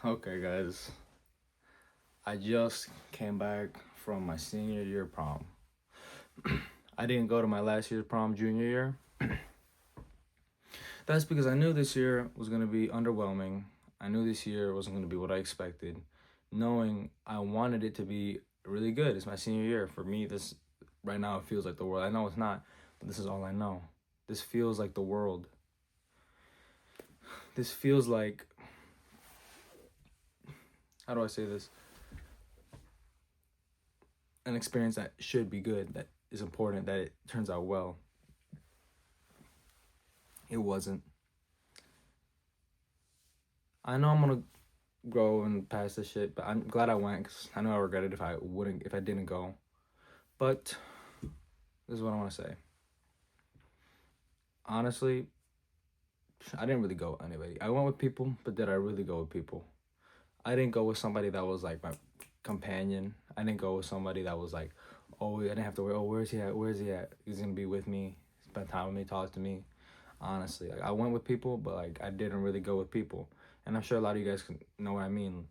Okay, guys, I just came back from my senior year prom. I didn't go to my last year's prom junior year. That's because I knew this year was going to be underwhelming. I knew this year wasn't going to be what I expected, knowing I wanted it to be really good. It's my senior year. For me, this right now it feels like the world. I know it's not, but this is all I know. This feels like the world. This feels like, how do I say this? An experience that should be good, that is important, that it turns out well. It wasn't. I know I'm gonna grow and pass this shit, but I'm glad I went because I know I regret it if I didn't go. But this is what I want to say. Honestly, I didn't really go with anybody. I went with people, but did I really go with people? I didn't go with somebody that was like my companion. I didn't go with somebody that was like, oh, I didn't have to worry. Oh, where's he at? Where's he at? He's gonna be with me, spend time with me, talk to me. Honestly, like I went with people, but like I didn't really go with people. And I'm sure a lot of you guys can know what I mean.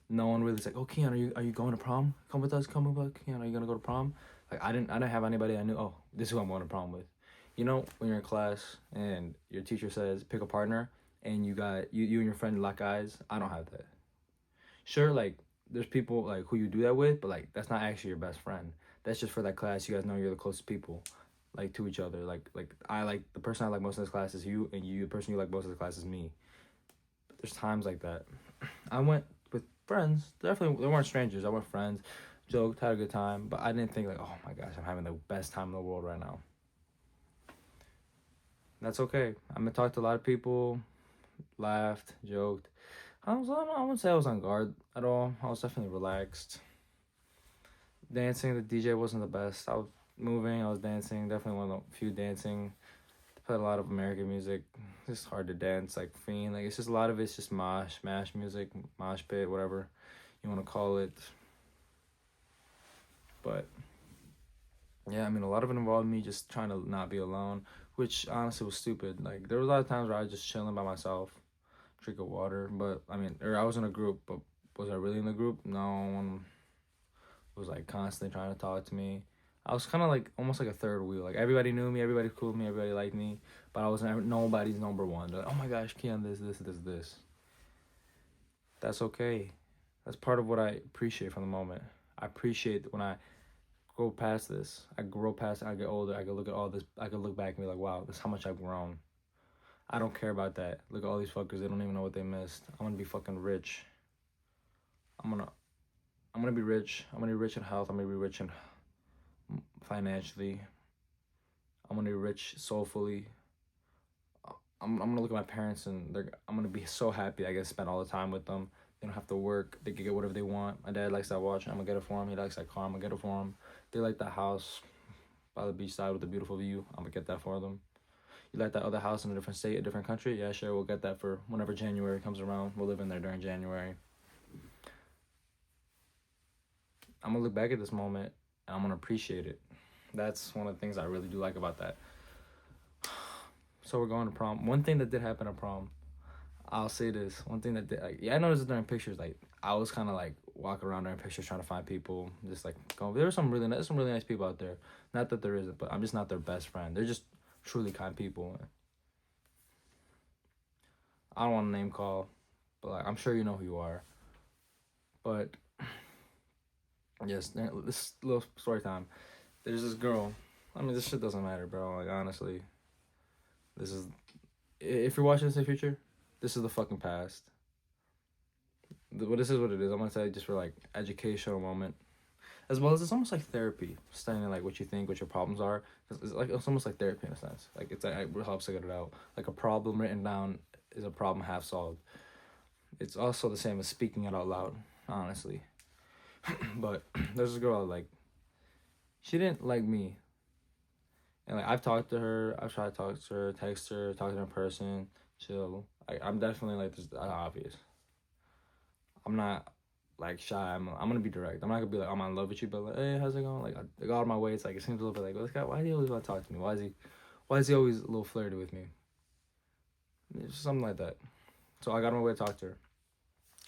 No one really is like, oh, Keon, are you going to prom? Come with us. Come with us, Keon. Are you gonna go to prom? Like I didn't have anybody I knew. Oh, this is who I'm going to prom with. You know, when you're in class and your teacher says pick a partner, and you and your friend lock eyes. I don't have that. Sure, like there's people like who you do that with, but like that's not actually your best friend. That's just for that class. You guys know you're the closest people, like to each other. Like I like the person I like most in this class is you, and you the person you like most of the class is me. But there's times like that. I went with friends. Definitely, they weren't strangers. I went with friends, joked, had a good time. But I didn't think like, oh my gosh, I'm having the best time in the world right now. That's okay. I'm gonna talk to a lot of people, laughed, joked. I wouldn't say I was on guard at all. I was definitely relaxed. Dancing, the DJ wasn't the best. I was moving, I was dancing. Definitely one of the few dancing. Played a lot of American music. It's just hard to dance, like fiend. Like it's just a lot of it's just mash music, mosh pit, whatever you want to call it. But yeah, I mean, a lot of it involved me just trying to not be alone, which honestly was stupid. Like there was a lot of times where I was just chilling by myself, drinking water. But I mean, or I was in a group, but was I really in the group? No one was like constantly trying to talk to me. I was kind of like almost like a third wheel. Like everybody knew me, everybody cool with me, everybody liked me, but I was never nobody's number one. They're like, oh my gosh, Keon, this. That's okay. That's part of what I appreciate from the moment. I appreciate when I go past this. I grow past it. I get older. I can look at all this. I can look back and be like, wow, this is how much I've grown. I don't care about that. Look at all these fuckers. They don't even know what they missed. I'm gonna be fucking rich. I'm gonna I'm gonna be rich. I'm gonna be rich in health. I'm gonna be rich in financially. I'm gonna be rich soulfully. I'm gonna look at my parents and I'm gonna be so happy I get to spend all the time with them. They don't have to work. They can get whatever they want. My dad likes that watch. I'm gonna get it for him. He likes that car. I'm gonna get it for him. They like that house by the beach side with a beautiful view. I'm gonna get that for them. You like that other house in a different state, a different country? Yeah, sure. We'll get that for whenever January comes around. We'll live in there during January. I'm gonna look back at this moment and I'm gonna appreciate it. That's one of the things I really do like about that. So we're going to prom. One thing that did happen at prom, I'll say this. One thing that did, like, yeah, I noticed it during pictures. Like, I was kind of like walking around during pictures trying to find people. Just like going. There were there's some really nice people out there. Not that there isn't, but I'm just not their best friend. They're just truly kind people. I don't want to name call, but like, I'm sure you know who you are. But yes, this little story time. There's this girl. I mean, this shit doesn't matter, bro. Like honestly, this is if you're watching this in the future, this is the fucking past. Well, this is what it is. I'm gonna say just for like educational moment, as well as it's almost like therapy, studying like what you think, what your problems are. It's almost like therapy in a sense. Like it helps to get it out. Like a problem written down is a problem half solved. It's also the same as speaking it out loud, honestly. But there's this girl like she didn't like me, and like I've talked to her, I've tried to talk to her, text her, talk to her in person, chill. I'm definitely like this obvious. I'm not like shy. I'm gonna be direct. I'm not gonna be like I'm in love with you, but like, hey, how's it going? Like I go out of my way. It's like it seems a little bit like, well, this guy, why do he always want to talk to me? Why is he always a little flirty with me? It's something like that. So I got on my way to talk to her.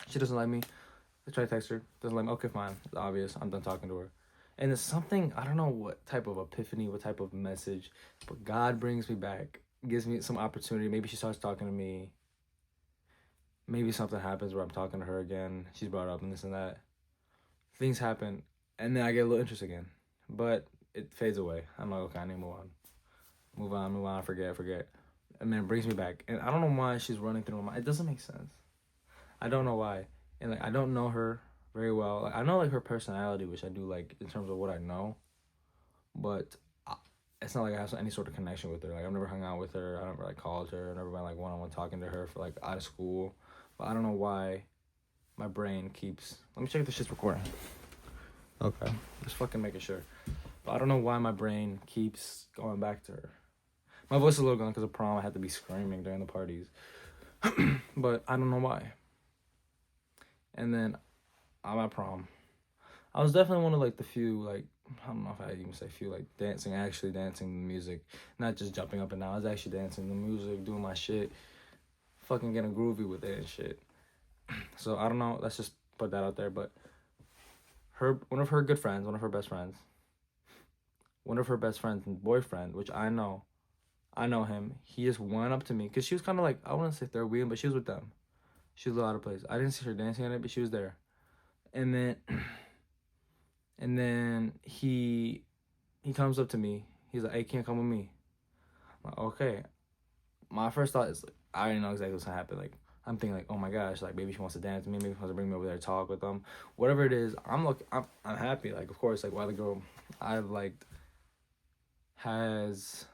She doesn't like me. I try to text her. Doesn't like me. Okay, fine. It's obvious. I'm done talking to her. And it's something, I don't know what type of epiphany, what type of message, but God brings me back, gives me some opportunity. Maybe she starts talking to me. Maybe something happens where I'm talking to her again. She's brought up and this and that. Things happen, and then I get a little interest again. But it fades away. I'm like, okay, I need to move on. Move on, forget. And then it brings me back. And I don't know why she's running through my mind. It doesn't make sense. I don't know why. And like I don't know her very well. Like I know like her personality, which I do like in terms of what I know. But it's not like I have any sort of connection with her. Like I've never hung out with her. I never like called her. I never been like one-on-one talking to her for like out of school. But I don't know why my brain keeps. Let me check if this shit's recording. Okay. Just fucking making sure. But I don't know why my brain keeps going back to her. My voice is a little gone because of prom. I had to be screaming during the parties. But I don't know why. And then I'm at prom. I was definitely one of like the few, like, I don't know if I even say few, like actually dancing the music. Not just jumping up and down. I was actually dancing the music, doing my shit. Fucking getting groovy with it and shit. So I don't know. Let's just put that out there. But one of her good friends, one of her best friends and boyfriend, which I know him. He just went up to me because she was kind of like, I wouldn't say third wheel, but she was with them. She was a lot of places. I didn't see her dancing at it, but she was there. And then he comes up to me. He's like, "Hey, can't come with me." I'm like, okay. My first thought is like, I already know exactly what's gonna happen. Like I'm thinking like, oh my gosh, like maybe she wants to dance with me, maybe she wants to bring me over there to talk with them. Whatever it is, I'm happy. Like of course, like while the girl I've liked has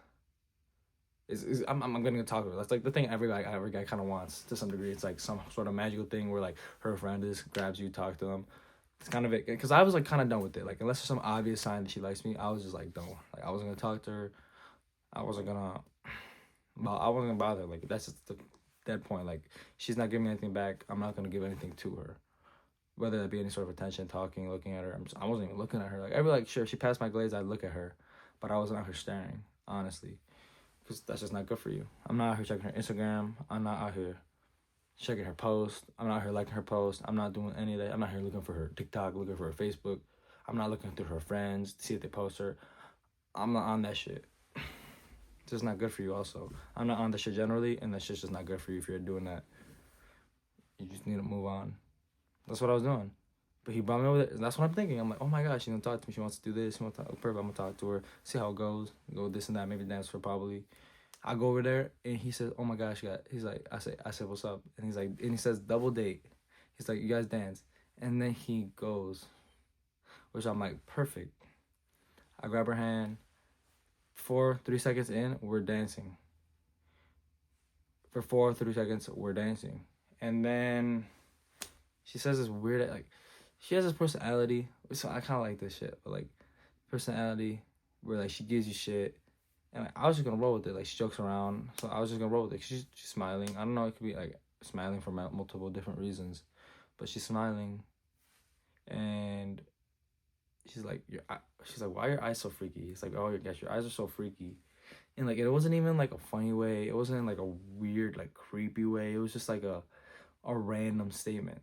I'm gonna talk to her. That's like the thing every guy kind of wants to some degree. It's like some sort of magical thing where like her friend just grabs you, talk to them. It's kind of it because I was like kind of done with it. Like unless there's some obvious sign that she likes me, I was just like done. Like I wasn't gonna talk to her. I wasn't gonna bother. Like that's just the dead point. Like she's not giving me anything back. I'm not gonna give anything to her. Whether that be any sort of attention, talking, looking at her. I wasn't even looking at her. Like sure, if she passed my glades, I'd look at her, but I wasn't out here staring. Honestly. Because that's just not good for you. I'm not out here checking her Instagram. I'm not out here checking her post. I'm not out here liking her post. I'm not doing any of that. I'm not here looking for her TikTok, looking for her Facebook. I'm not looking through her friends to see if they post her. I'm not on that shit. It's just not good for you also. I'm not on that shit generally, and that shit's just not good for you if you're doing that. You just need to move on. That's what I was doing. But he brought me over there, and that's what I'm thinking. I'm like, oh my gosh, she's gonna talk to me. She wants to do this. She wants to talk. Perfect. I'm gonna talk to her, see how it goes. Go this and that. Maybe dance for her probably. I go over there and he says, "Oh my gosh, he's like, I said, what's up?" And he's like, and he says, "Double date." He's like, "You guys dance," and then he goes, which I'm like, perfect. I grab her hand. 3 seconds in, we're dancing. For 3 seconds, we're dancing, and then she says this weird like, she has this personality. So I kind of like this shit, but like, personality where like she gives you shit. And like, I was just gonna roll with it. Like she jokes around, so I was just gonna roll with it. She's smiling. I don't know. It could be like smiling for multiple different reasons, but she's smiling, and she's like, "Why are your eyes so freaky?" It's like, "Oh, your eyes are so freaky," and like it wasn't even like a funny way. It wasn't like a weird, like creepy way. It was just like a random statement.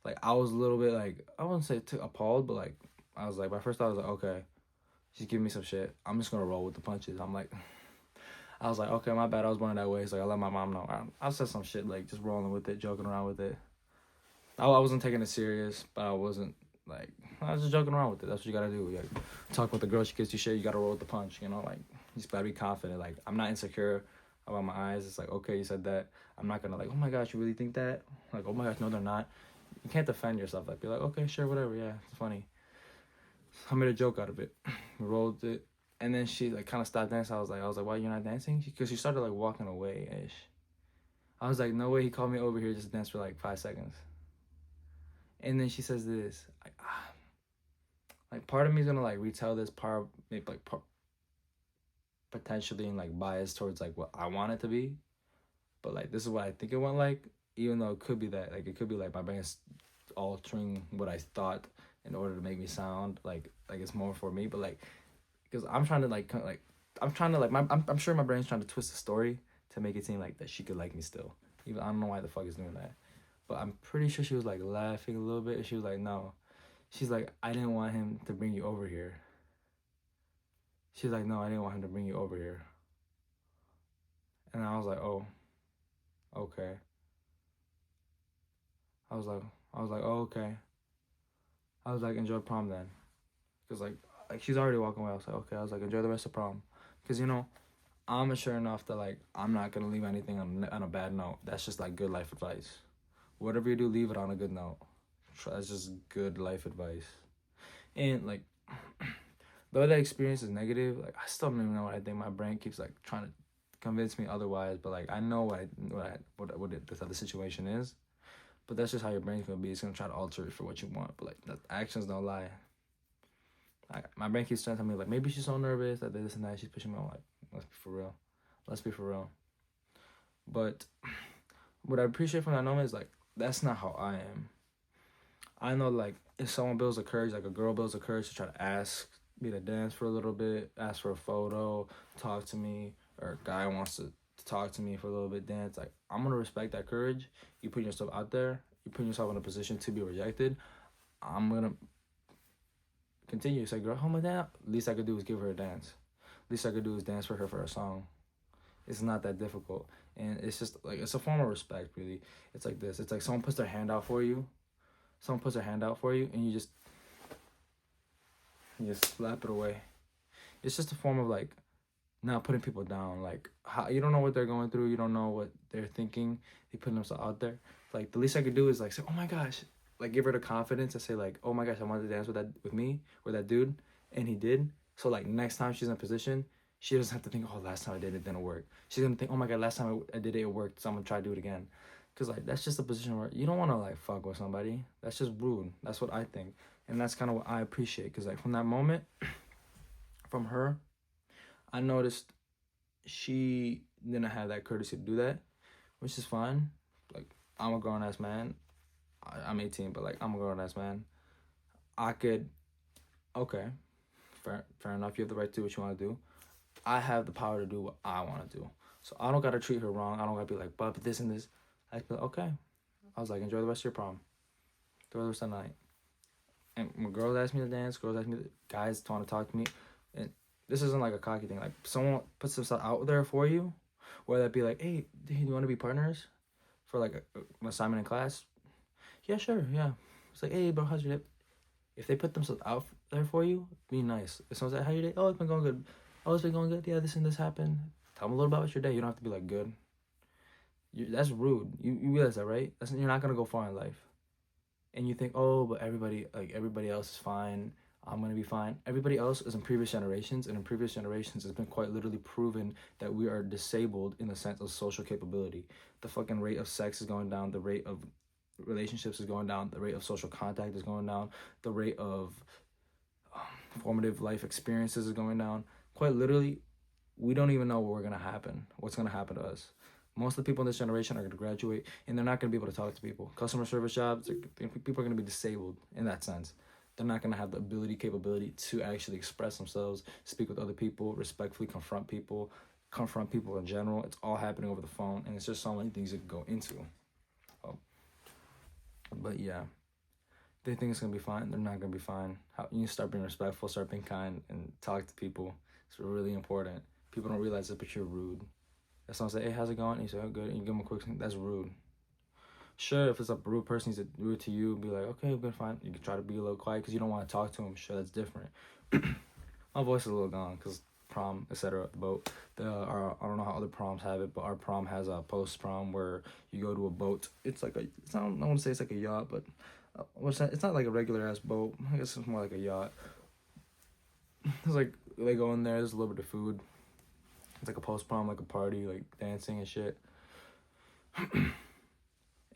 Like I was a little bit like I wouldn't say appalled, but like I was like my first thought was like, okay, she's giving me some shit. I'm just gonna roll with the punches. I was like, okay, my bad. I was born that way. So I let my mom know. I said some shit like just rolling with it, joking around with it. I wasn't taking it serious, but I wasn't like I was just joking around with it. That's what you gotta do. You gotta talk with the girl. She gives you shit. You gotta roll with the punch. You know, like you just gotta be confident. Like I'm not insecure about my eyes. It's like okay, you said that. I'm not gonna like oh my gosh, you really think that? Like oh my gosh, no, they're not. You can't defend yourself. Like be like okay, sure, whatever. Yeah, it's funny. I made a joke out of it. We rolled it. And then she like kind of stopped dancing. I was like, why you're not dancing? Because she started like walking away ish. I was like, no way. He called me over here just to dance for like 5 seconds. And then she says this, like part of me is gonna like retell this part, maybe like potentially and like biased towards like what I want it to be, but like this is what I think it went like. Even though it could be that like it could be like my brain's altering what I thought in order to make me sound like it's more for me, but like. Because I'm trying to I'm sure my brain's trying to twist the story to make it seem like that she could like me still. Even I don't know why the fuck is doing that, But I'm pretty sure she was like laughing a little bit. And she was like, no. She's like, I didn't want him to bring you over here. She's like, no, I didn't want him to bring you over here. And I was like, oh, okay. I was like, oh, okay. I was like, enjoy prom then. Because, like she's already walking away. I was like, okay. I was like, enjoy the rest of prom. Because, I'm mature enough that, like, I'm not going to leave anything on a bad note. That's just, like, good life advice. Whatever you do, leave it on a good note. That's just good life advice. And, like, though that experience is negative, like, I still don't even know what I think. My brain keeps, like, trying to convince me otherwise. But, like, I know the situation is. But that's just how your brain's going to be. It's going to try to alter it for what you want. But, like, the actions don't lie. My brain keeps trying to tell me, like, maybe she's so nervous that this and that. She's pushing me on, like, let's be for real. Let's be for real. But what I appreciate from that moment is, like, that's not how I am. I know, like, if someone builds a courage, like a girl builds a courage to try to ask me to dance for a little bit, ask for a photo, talk to me, or a guy wants to talk to me for a little bit, dance, like, I'm going to respect that courage. You put yourself out there. You put yourself in a position to be rejected. I'm going to continue. Say, girl, hold my down. Least I could do is give her a dance. Least I could do is dance for her for a song. It's not that difficult. And it's just, like, it's a form of respect, really. It's like this. It's like someone puts their hand out for you. Someone puts their hand out for you, and you just slap it away. It's just a form of, like, not putting people down. Like, how you don't know what they're going through. You don't know what they're thinking. They put themselves out there. Like, the least I could do is, like, say, oh my gosh. Like, give her the confidence to say, like, oh my gosh, I wanted to dance with me, or that dude, and he did. So, like, next time she's in a position, she doesn't have to think, oh, last time I did it, didn't work. She's going to think, oh my God, last time I did it, it worked, so I'm going to try to do it again. Because, like, that's just a position where you don't want to, like, fuck with somebody. That's just rude. That's what I think. And that's kind of what I appreciate. Because, like, from that moment, from her, I noticed she didn't have that courtesy to do that, which is fine. Like, I'm a grown-ass man. I'm 18, but, like, I'm a grown-ass man. I could, okay, fair enough. You have the right to do what you want to do. I have the power to do what I want to do. So I don't got to treat her wrong. I don't got to be like, but this and this. I feel like, okay. I was like, enjoy the rest of your prom. Enjoy the rest of the night. And when girls ask me to dance, guys want to talk to me. And this isn't like a cocky thing. Like, someone puts themselves out there for you, whether that be like, hey, do you want to be partners for like an assignment in class? Yeah, sure, yeah. It's like, hey, bro, how's your day? If they put themselves out there for you, be nice. If someone's like, how your day? Oh, it's been going good. Oh, it's been going good. Yeah, this and this happened. Tell them a little about your day. You don't have to be like, good. That's rude. You realize that, right? You're not going to go far in life. And you think, oh, but everybody else is fine. I'm going to be fine. Everybody else is in previous generations. And in previous generations, it's been quite literally proven that we are disabled in the sense of social capability. The fucking rate of sex is going down. The rate of relationships is going down. The rate of social contact is going down. The rate of formative life experiences is going down. Quite literally, we don't even know what's going to happen to us. Most of the people in this generation are going to graduate, and they're not going to be able to talk to people. Customer service jobs, people are going to be disabled in that sense. They're not going to have the capability to actually express themselves, speak with other people, respectfully confront people in general. It's all happening over the phone, and it's just so many things you can go into. But yeah, they think it's going to be fine. They're not going to be fine. You start being respectful, start being kind, and talk to people. It's really important. People don't realize it, but you're rude. If someone say, hey, how's it going? And you say, oh, good. And you give them a quick thing. That's rude. Sure, if it's a rude person, he's rude to you, be like, okay, good, fine. You can try to be a little quiet because you don't want to talk to him. Sure, that's different. My voice is a little gone because prom, etc. Boat. I don't know how other proms have it, but our prom has a post prom where you go to a boat. It's like I don't want to say it's like a yacht, but it's not like a regular ass boat. I guess it's more like a yacht. It's like they go in there. There's a little bit of food. It's like a post prom, like a party, like dancing and shit.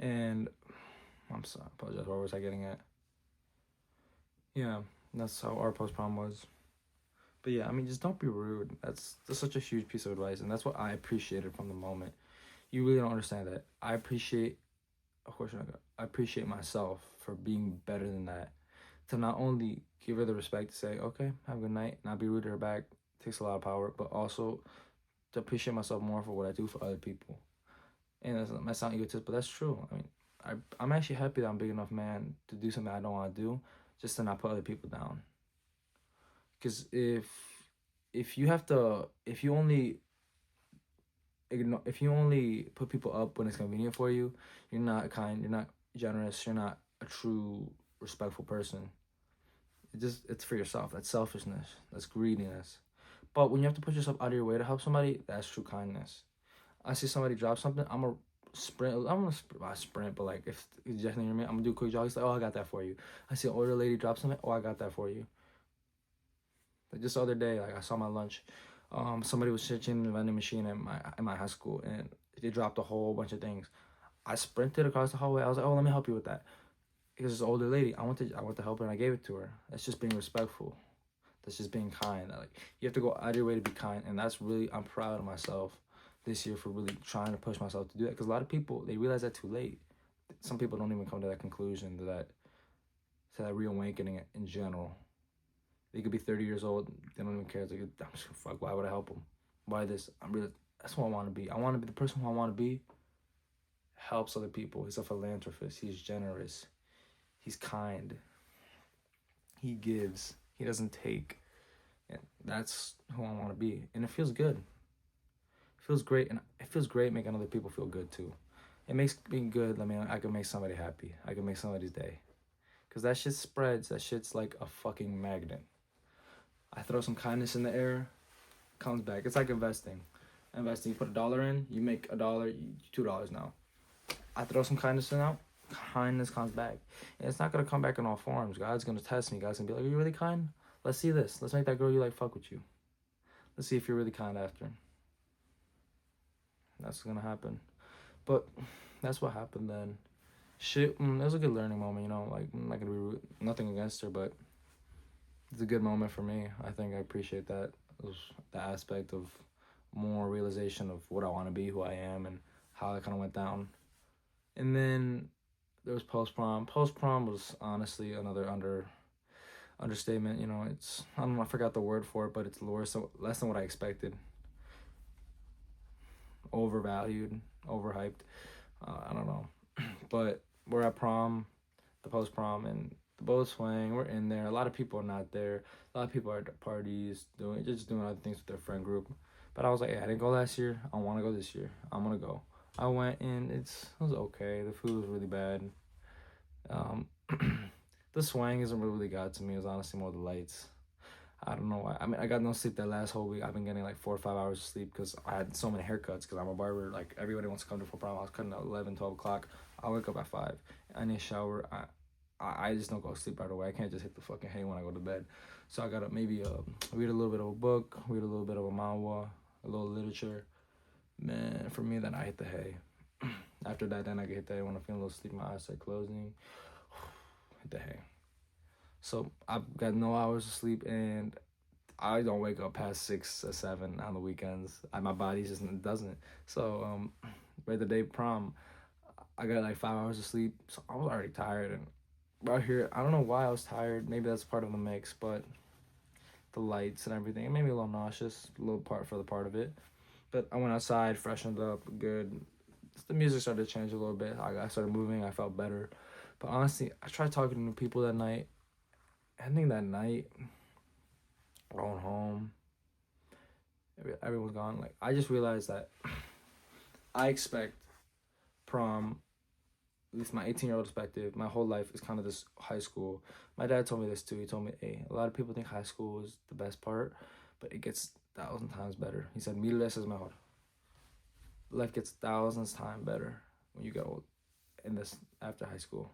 And I'm sorry, I apologize. Where was I getting at? Yeah, that's how our post prom was. But yeah, I mean, just don't be rude. That's such a huge piece of advice, and that's what I appreciated from the moment. You really don't understand that. I appreciate, of course, I appreciate myself for being better than that. To not only give her the respect to say, okay, have a good night, not be rude to her back, takes a lot of power, but also to appreciate myself more for what I do for other people. And that might sound egotistic, but that's true. I mean, I'm actually happy that I'm a big enough man to do something I don't want to do, just to not put other people down. Because if you have to, if you only put people up when it's convenient for you, you're not kind, you're not generous, you're not a true respectful person. It's for yourself. That's selfishness. That's greediness. But when you have to put yourself out of your way to help somebody, that's true kindness. I see somebody drop something, I'm a sprint. I'm gonna sprint, but like if it's definitely your man, I'm gonna do a quick jog. It's like, oh, I got that for you. I see an older lady drop something. Oh, I got that for you. Like just the other day, like I saw my lunch. Somebody was switching the vending machine at my high school, and they dropped a whole bunch of things. I sprinted across the hallway. I was like, oh, let me help you with that. Because it's an older lady. I want to help her, and I gave it to her. That's just being respectful. That's just being kind. Like you have to go out of your way to be kind, and that's really, I'm proud of myself this year for really trying to push myself to do that. Because a lot of people, they realize that too late. Some people don't even come to that conclusion, to that reawakening in general. They could be 30 years old. They don't even care. It's like, I'm just gonna fuck. Why would I help them? Why this? That's what I want to be. I want to be the person who I want to be. Helps other people. He's a philanthropist. He's generous. He's kind. He gives. He doesn't take. And that's who I want to be. And it feels good. It feels great. And it feels great making other people feel good too. It makes me good. I mean, I can make somebody happy. I can make somebody's day. Because that shit spreads. That shit's like a fucking magnet. I throw some kindness in the air, comes back. It's like investing. You put $1 in, you make $1, $2 now. I throw some kindness in out, kindness comes back. And it's not gonna come back in all forms. God's gonna test me. God's gonna be like, are you really kind? Let's see this. Let's make that girl you like fuck with you. Let's see if you're really kind after. That's gonna happen. But that's what happened then. Shit, it was a good learning moment, you know. Like, I'm not gonna be rude, nothing against her, but it's a good moment for me. I think I appreciate that. It was the aspect of more realization of what I want to be, who I am, and how it kind of went down. And then there was post prom. Post prom was honestly another understatement. You know, it's, I don't know, I forgot the word for it, but it's less than what I expected. Overvalued, overhyped. I don't know, but we're at prom, the post prom, and the boat swing. We're in there. A lot of people are not there. A lot of people are at parties, doing other things with their friend group. But I was like, hey, I didn't go last year. I want to go this year. I'm gonna go. I went and it was okay. The food was really bad. The swing isn't really got to me. It was honestly more the lights. I don't know why. I mean, I got no sleep that last whole week. I've been getting like 4 or 5 hours of sleep because I had so many haircuts because I'm a barber. Like, everybody wants to come to for prom. I was cutting at 11, 12 o'clock. I wake up at 5. I need a shower. I just don't go to sleep right away. I can't just hit the fucking hay when I go to bed. So I gotta maybe read a little bit of a book, read a little bit of a manhwa, a little literature. Man, for me, then I hit the hay. After that, then I get hit the hay when I feel a little sleep. My eyes start closing. Hit the hay. So I've got no hours of sleep, and I don't wake up past 6 or 7 on the weekends. My body just doesn't. So right the day prom, I got like 5 hours of sleep. So I was already tired, and out here, I don't know why I was tired. Maybe that's part of the mix, but the lights and everything, it made me a little nauseous. A little part of it. But I went outside, freshened up, good. The music started to change a little bit. I started moving. I felt better. But honestly, I tried talking to people that night. Ending that night, going home, everyone's gone. Like, I just realized that I expect prom, at least my 18-year-old perspective, my whole life is kind of this high school. My dad told me this too. He told me, hey, a lot of people think high school is the best part, but it gets 1,000 times better. He said, mil veces mejor. Life gets thousands times better when you get old in this after high school.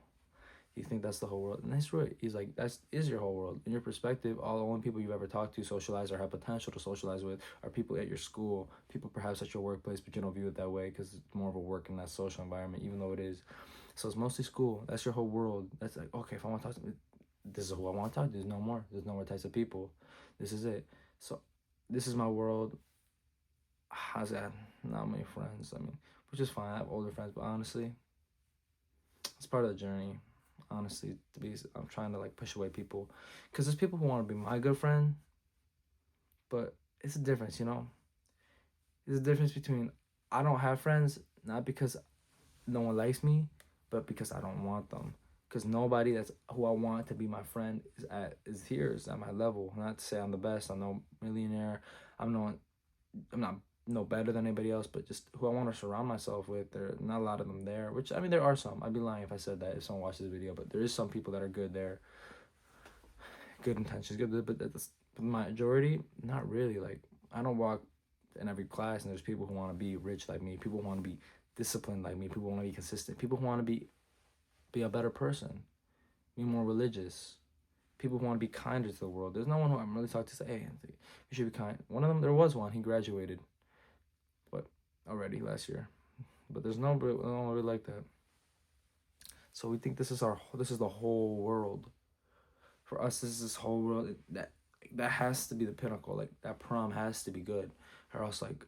You think that's the whole world, and that's right. He's like, that is your whole world. In your perspective, all the only people you've ever talked to, socialize, or have potential to socialize with are people at your school, people perhaps at your workplace, but you don't view it that way because it's more of a work and that social environment, even though it is. So it's mostly school. That's your whole world. That's like, okay, if I want to talk to, this is who I want to talk to. There's no more. There's no more types of people. This is it. So this is my world. How's that? Not many friends. I mean, which is fine. I have older friends, but honestly, it's part of the journey. Honestly, I'm trying to like push away people, because there's people who want to be my good friend, but it's a difference, you know. There's a difference between I don't have friends not because no one likes me, but because I don't want them. Because nobody that's who I want to be my friend is here, is at my level. Not to say I'm the best. I'm no millionaire. I'm no I'm not no better than anybody else, but just who I want to surround myself with. There are not a lot of them there. Which, I mean, there are some. I'd be lying if I said that if someone watched this video. But there is some people that are good there, good intentions, good. But that's the majority. Not really. Like, I don't walk in every class, and there's people who want to be rich like me. People who want to be disciplined like me. People who want to be consistent. People who want to be a better person, be more religious. People who want to be kinder to the world. There's no one who I'm really talking to say, hey, you should be kind. One of them, there was one. He graduated, but already last year. But there's no one really like that. So we think this is the whole world. For us, this is this whole world. That has to be the pinnacle. Like, that prom has to be good, or else, like,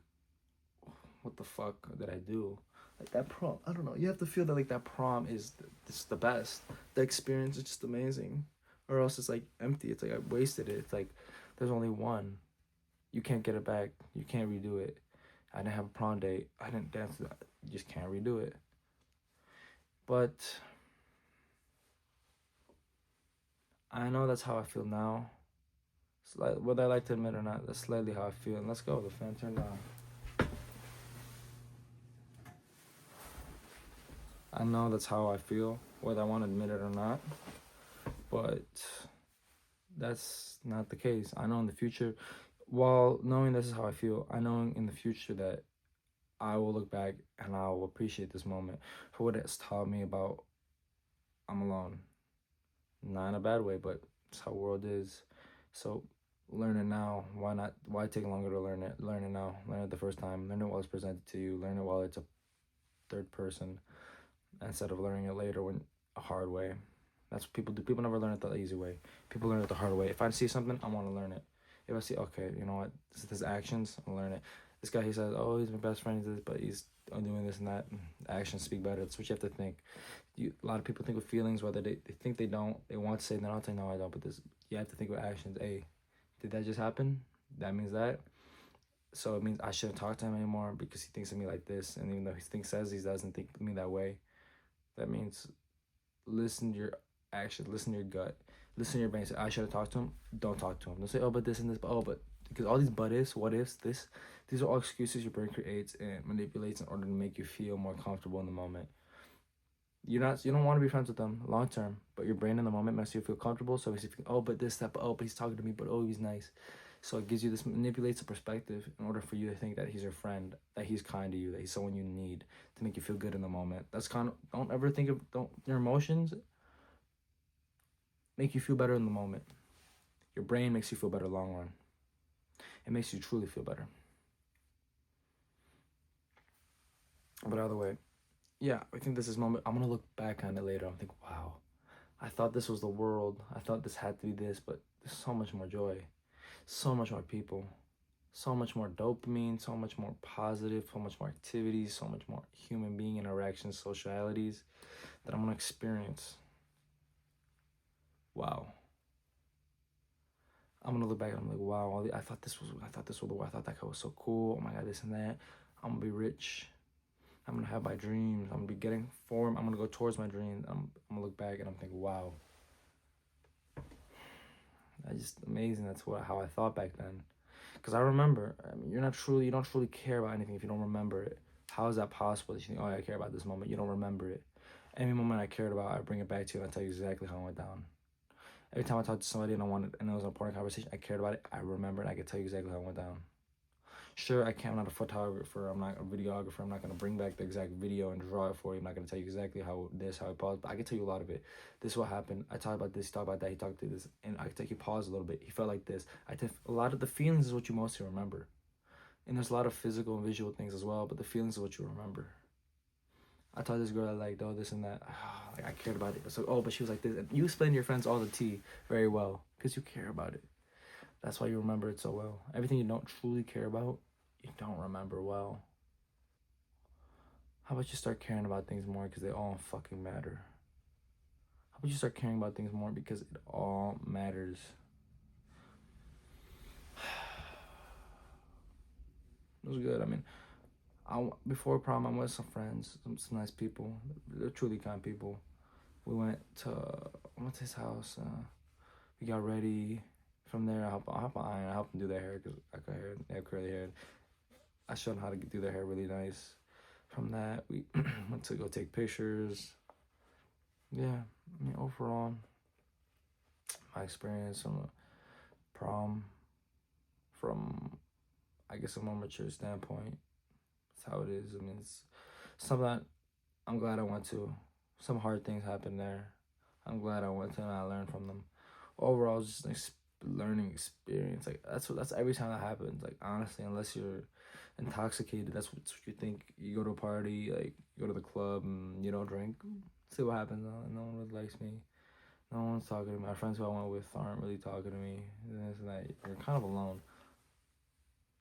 what the fuck did I do? Like, that prom, I don't know. You have to feel that, like, that prom is the best. The experience is just amazing, or else it's like empty. It's like I wasted it. It's like there's only one. You can't get it back. You can't redo it. I didn't have a prom date. I didn't dance. You just can't redo it. But I know that's how I feel now. Whether I like to admit or not, that's slightly how I feel. And let's go. The fan turned on. I know that's how I feel, whether I want to admit it or not. But that's not the case. I know in the future, while knowing this is how I feel, I know in the future that I will look back and I will appreciate this moment for what it's taught me about I'm alone. Not in a bad way, but it's how the world is. So learn it now. Why not? Why take longer to learn it? Learn it now. Learn it the first time. Learn it while it's presented to you. Learn it while it's a third person, instead of learning it later when a hard way. That's what people do. People never learn it the easy way. People learn it the hard way. If I see something, I want to learn it. If I see, okay, you know what, this is his actions, I'll learn it. This guy, he says, oh, he's my best friend, but he's doing this and that. Actions speak better. That's what you have to think. A lot of people think with feelings, whether they think they don't, they want to say, no, I'll say, no, I don't. But you have to think with actions. Hey, did that just happen? That means that. So it means I shouldn't talk to him anymore because he thinks of me like this. And even though says he doesn't think of me that way, that means listen to your action, listen to your gut, listen to your brain. Say, I should have talked to him. Don't talk to him. Don't say, oh, but this and this, but because all these but ifs, what ifs, these are all excuses your brain creates and manipulates in order to make you feel more comfortable in the moment. You don't want to be friends with them long term, but your brain in the moment makes you feel comfortable. So if you think, oh, but this, that, but he's talking to me, but he's nice. So it gives you manipulates the perspective in order for you to think that he's your friend, that he's kind to you, that he's someone you need to make you feel good in the moment. That's don't ever think of, your emotions make you feel better in the moment. Your brain makes you feel better long run. It makes you truly feel better. But either way, yeah, I think this is moment. I'm gonna look back on it later. I'm think, wow, I thought this was the world. I thought this had to be this, but there's so much more joy, so much more people, so much more dopamine, so much more positive, so much more activities, so much more human being interactions, socialities that I'm gonna experience. Wow. I'm gonna look back and I'm like, wow, I thought this was the world. I thought that guy was so cool. Oh my god, this and that. I'm gonna be rich. I'm gonna have my dreams. I'm gonna be getting form. I'm gonna go towards my dreams. I'm gonna look back and I'm thinking, wow. That's just amazing. That's how I thought back then. Because I remember, I mean, you don't truly care about anything if you don't remember it. How is that possible that you think, oh, I care about this moment? You don't remember it. Any moment I cared about, I bring it back to you and I tell you exactly how it went down. Every time I talked to somebody and it was an important conversation, I cared about it, I remember it, I could tell you exactly how it went down. Sure, I'm not a photographer, I'm not a videographer, I'm not going to bring back the exact video and draw it for you, I'm not going to tell you exactly how it paused, but I can tell you a lot of it. This is what happened, I talked about this, he talked about that, he talked to this, and I can take you pause a little bit, he felt like this. A lot of the feelings is what you mostly remember. And there's a lot of physical and visual things as well, but the feelings is what you remember. I told this girl I liked, oh, this and that. Like, I cared about it. So, oh, but she was like this. And you explain to your friends all the tea very well because you care about it. That's why you remember it so well. Everything you don't truly care about, you don't remember well. How about you start caring about things more because they all fucking matter? How about you start caring about things more because it all matters? It was good. I mean, Before prom, I'm with some friends, some nice people. They're truly kind people. We went to his house. We got ready. From there, I help iron. I help them do their hair because I got hair. They have curly hair. I showed them how to do their hair really nice. From that, we went to go take pictures. Yeah, I mean, overall, my experience from the prom, from I guess a more mature standpoint, that's how it is. I mean, it's something that I'm glad I went to. Some hard things happened there. I'm glad I went to and I learned from them. Overall, it's just learning experience. Like that's every time that happens. Like honestly, unless you're intoxicated, that's what you think. You go to a party, like you go to the club and you don't drink. See what happens. No one really likes me. No one's talking to me. My friends who I went with aren't really talking to me. This and that. You're kind of alone.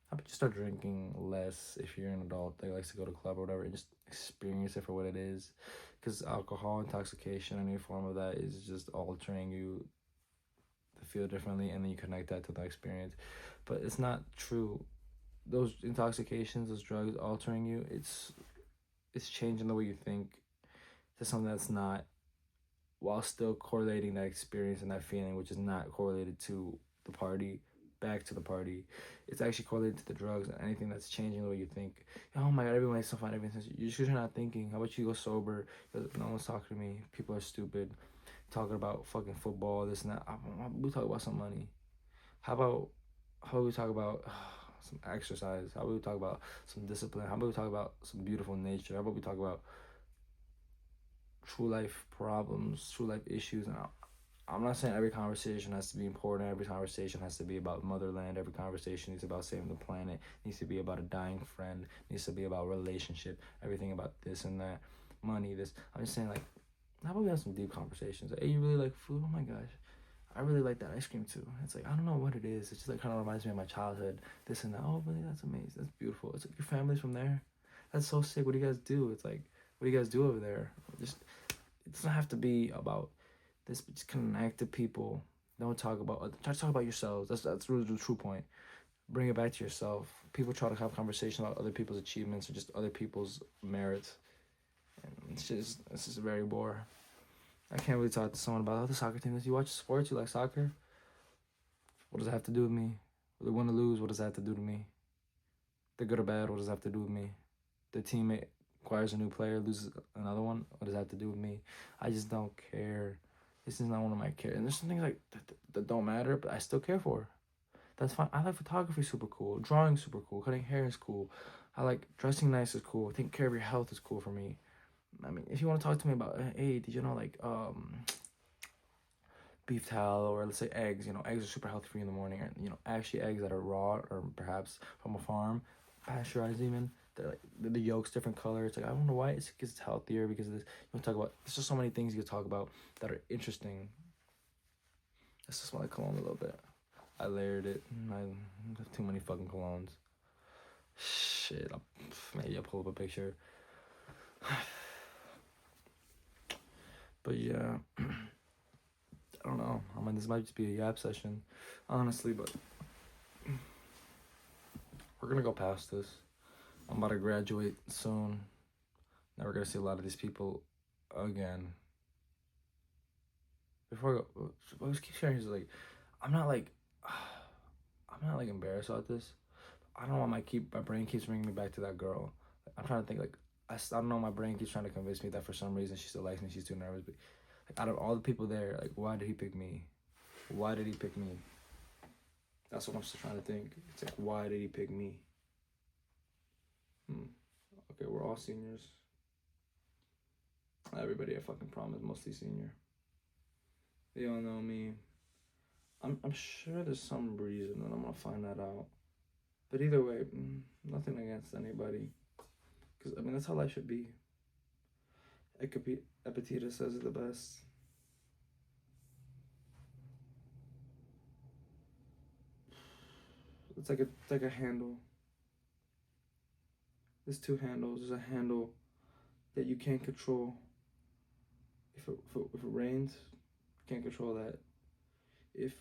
How about you start drinking less if you're an adult that likes to go to a club or whatever and just experience it for what it is? Because alcohol intoxication, any form of that, is just altering you to feel differently, and then you connect that to the experience. But it's not true. Those intoxications, those drugs altering you, it's changing the way you think to something that's not, while still correlating that experience and that feeling, which is not correlated to the party, back to the party. It's actually correlated to the drugs and anything that's changing the way you think. Oh my god, everyone's so fine, everything's you're just not thinking. How about you go sober? No one's talking to me. People are stupid. Talking about fucking football, this and that. We talk about some money. How about we talk about some exercise? How about we talk about some discipline? How about we talk about some beautiful nature? How about we talk about true life problems, true life issues? And I'm not saying every conversation has to be important. Every conversation has to be about motherland. Every conversation needs about saving the planet. Needs to be about a dying friend. Needs to be about relationship. Everything about this and that, money. This. I'm just saying, like, how about we have some deep conversations? Like, hey, you really like food? Oh my gosh, I really like that ice cream too. It's like I don't know what it is. It's just like kind of reminds me of my childhood. This and that. Oh, really? That's amazing. That's beautiful. It's like your family's from there. That's so sick. What do you guys do? It's like, what do you guys do over there? Just it doesn't have to be about this. Just connect to people. Don't talk about. Try to talk about yourselves. That's really the true point. Bring it back to yourself. People try to have conversations about other people's achievements or just other people's merits. And it's just very boring. I can't really talk to someone about the soccer team. You watch sports? You like soccer? What does it have to do with me? They win or lose? What does that have to do to me? They're good or bad? What does that have to do with me? The teammate acquires a new player, loses another one. What does that have to do with me? I just don't care. This is not one of my care. And there's some things like that don't matter, but I still care for. That's fine. I like photography, super cool. Drawing, super cool. Cutting hair is cool. I like dressing nice is cool. Taking care of your health is cool for me. I mean, if you want to talk to me about, hey, did you know like beef tallow or let's say eggs? You know, eggs are super healthy for you in the morning. Or actually eggs that are raw or perhaps from a farm, pasteurized even. They're like the yolk's different color. It's like I don't know why. It's because it's healthier because of this. You talk about. There's just so many things you can talk about that are interesting. Let's just smell like cologne a little bit. I layered it. I have too many fucking colognes. Shit. Maybe I'll pull up a picture. But yeah, I don't know. I mean, this might just be a yap session, honestly, but we're gonna go past this. I'm about to graduate soon. Now we're gonna see a lot of these people again. Before I go, I just keep sharing. Like, I'm not like, I'm not like embarrassed about this. I don't know why my brain keeps bringing me back to that girl. I'm trying to think like, I don't know. My brain keeps trying to convince me that for some reason she still likes me. She's too nervous, but like, out of all the people there, like, why did he pick me? Why did he pick me? That's what I'm still trying to think. It's like, why did he pick me? Okay, we're all seniors. Everybody at fucking prom is mostly senior. They all know me. I'm sure there's some reason, and I'm gonna find that out. But either way, nothing against anybody. Because, I mean, that's how life should be. Epictetus says it the best. It's like a handle. There's two handles. There's a handle that you can't control. If it rains, you can't control that. If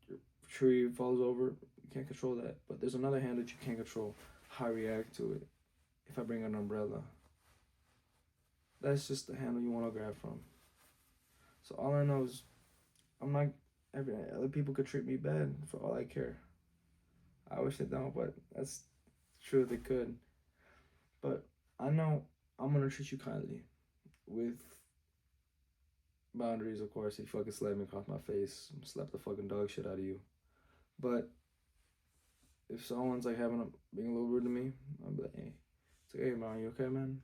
your tree falls over, you can't control that. But there's another hand that you can't control. How I react to it. if I bring an umbrella. That's just the handle you want to grab from. So all I know is I'm not, other people could treat me bad for all I care. I wish they don't, but that's true, they could. But I know I'm gonna treat you kindly with boundaries, of course. If you fucking slap me across my face, slap the fucking dog shit out of you. But if someone's like being a little rude to me, I'll be like, hey, it's like, hey man, you okay, man?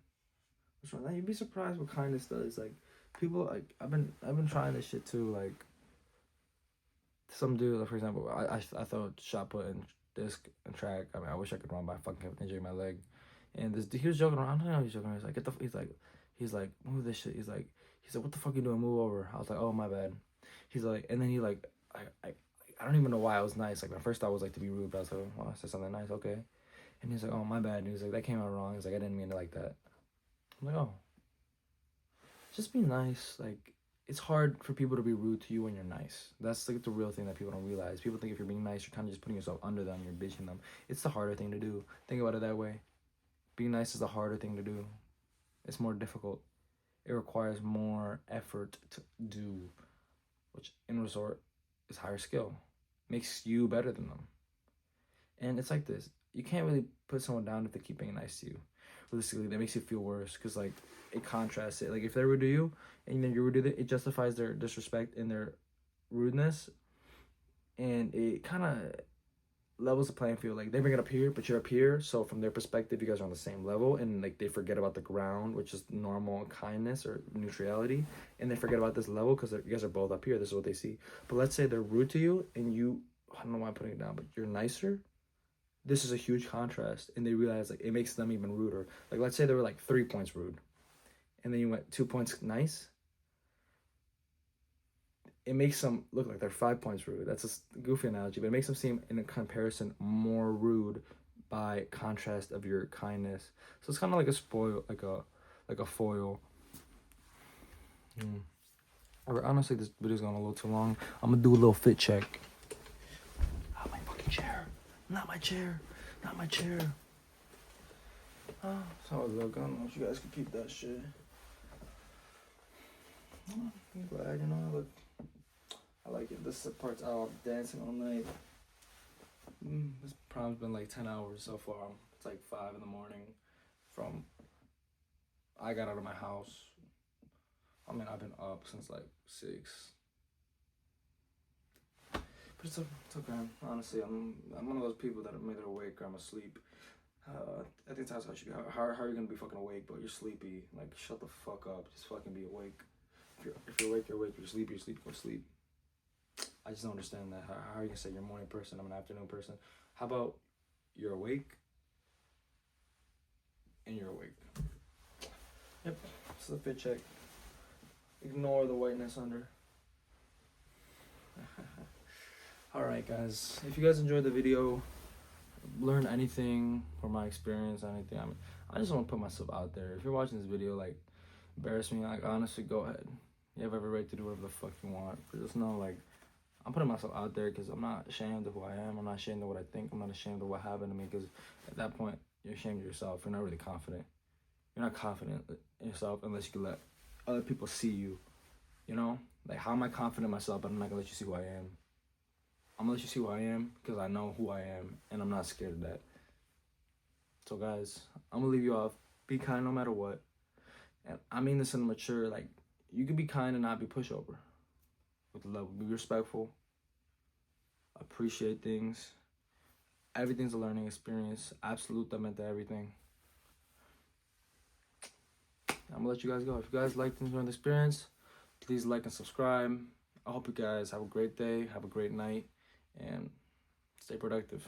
What's wrong? You'd be surprised what kindness does. Like people, like I've been trying this shit too. Like some dude, like, for example, I throw shot put and disc and track. I mean, I wish I could run, but I fucking kept injuring my leg. And this he was joking around. I don't know, he's joking around. He's like, move this shit. He said, what the fuck you doing? Move over. I was like, oh my bad. He's like, and then he like, I don't even know why I was nice. Like my first thought was like to be rude, but I was like, well, I said something nice, okay. And he's like, oh my bad. And he was like, that came out wrong. He's like, I didn't mean it like that. I'm like, oh, just be nice. Like it's hard for people to be rude to you when you're nice. That's like the real thing that people don't realize. People think if you're being nice, you're kind of just putting yourself under them. You're bitching them. It's the harder thing to do. Think about it that way. Being nice is the harder thing to do. It's more difficult. It requires more effort to do, which in resort is higher skill. Makes you better than them. And it's like this. You can't really put someone down if they keep being nice to you. Realistically, that makes you feel worse because like it contrasts it. Like if they're rude to you and then you're rude to them, it justifies their disrespect and their rudeness, and it kind of levels the playing field. Like they bring it up here, but you're up here, so from their perspective, you guys are on the same level, and like they forget about the ground, which is normal kindness or neutrality, and they forget about this level because you guys are both up here. This is what they see. But let's say they're rude to you, and you, I don't know why I'm putting it down, but you're nicer. This is a huge contrast, and they realize like it makes them even ruder. Like let's say they were like 3 points rude, and then you went 2 points nice. It makes them look like they're 5 points rude. That's a goofy analogy, but it makes them seem, in a comparison, more rude by contrast of your kindness. So it's kind of like a spoil, like a foil. Honestly, this video's going a little too long. I'm gonna do a little fit check. Oh, my fucking chair. Not my chair. Not my chair. Oh, that's how it look. I don't know if you guys can keep that shit. I'm glad, I like it. This part's out dancing all night. This prom's been like 10 hours so far. It's like 5 in the morning from I got out of my house. I mean, I've been up since like 6. But it's okay. Honestly, I'm one of those people that I'm either awake or I'm asleep. I think that's how it should be. How are you gonna be fucking awake, but you're sleepy? Like, shut the fuck up. Just fucking be awake. If you're awake, you're awake. If you're sleepy, you're sleepy. Go sleep. I just don't understand that. How are you gonna say you're a morning person? I'm an afternoon person. How about you're awake and you're awake? Yep. This is a fit check. Ignore the whiteness under. Alright guys, if you guys enjoyed the video, learn anything from my experience, anything, I just want to put myself out there. If you're watching this video, like, embarrass me, like, honestly, go ahead. You have every right to do whatever the fuck you want. But just know, like, I'm putting myself out there because I'm not ashamed of who I am. I'm not ashamed of what I think. I'm not ashamed of what happened to me, because at that point, you're ashamed of yourself. You're not really confident. You're not confident in yourself unless you can let other people see you, Like, how am I confident in myself, but I'm not going to let you see who I am? I'm going to let you see who I am because I know who I am, and I'm not scared of that. So, guys, I'm going to leave you off. Be kind no matter what. And I mean this in a mature, like, you can be kind and not be pushover. With love, be respectful. Appreciate things. Everything's a learning experience. Absolutamente everything. I'm going to let you guys go. If you guys liked and enjoyed the experience, please like and subscribe. I hope you guys have a great day, have a great night, and stay productive.